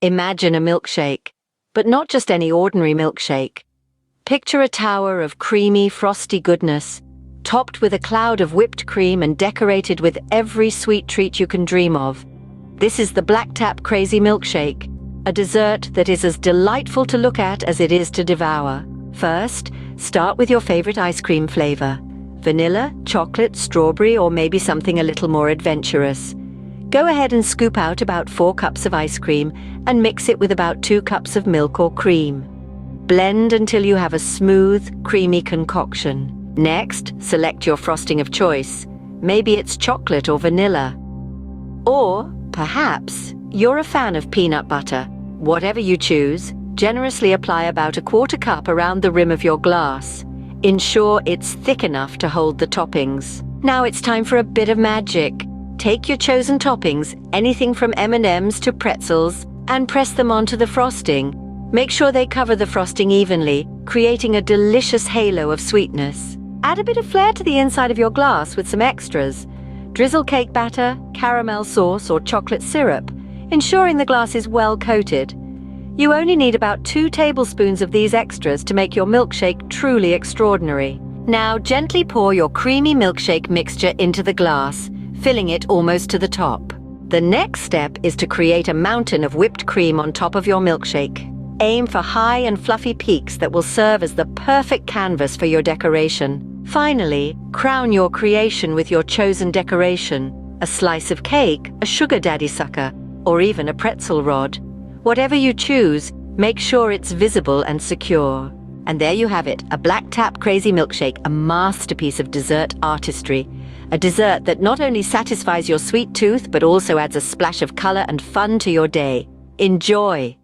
Imagine a milkshake, but not just any ordinary milkshake. Picture a tower of creamy, frosty goodness, topped with a cloud of whipped cream and decorated with every sweet treat you can dream of. This is the Black Tap Crazy Milkshake, a dessert that is as delightful to look at as it is to devour. First, start with your favorite ice cream flavor: vanilla, chocolate, strawberry, or maybe something a little more adventurous. Go ahead and scoop out about 4 cups of ice cream and mix it with about 2 cups of milk or cream. Blend until you have a smooth, creamy concoction. Next, select your frosting of choice. Maybe it's chocolate or vanilla. Or, perhaps, you're a fan of peanut butter. Whatever you choose, generously apply about 1/4 cup around the rim of your glass. Ensure it's thick enough to hold the toppings. Now it's time for a bit of magic. Take your chosen toppings, anything from M&Ms to pretzels, and press them onto the frosting. Make sure they cover the frosting evenly, creating a delicious halo of sweetness. Add a bit of flair to the inside of your glass with some extras: drizzle cake batter, caramel sauce, or chocolate syrup, ensuring the glass is well coated. You only need about 2 tablespoons of these extras to make your milkshake truly extraordinary. Now gently pour your creamy milkshake mixture into the glass, filling it almost to the top. The next step is to create a mountain of whipped cream on top of your milkshake. Aim for high and fluffy peaks that will serve as the perfect canvas for your decoration. Finally, crown your creation with your chosen decoration: a slice of cake, a sugar daddy sucker, or even a pretzel rod. Whatever you choose, make sure it's visible and secure. And there you have it, a Black Tap Crazy Milkshake, a masterpiece of dessert artistry. A dessert that not only satisfies your sweet tooth, but also adds a splash of color and fun to your day. Enjoy!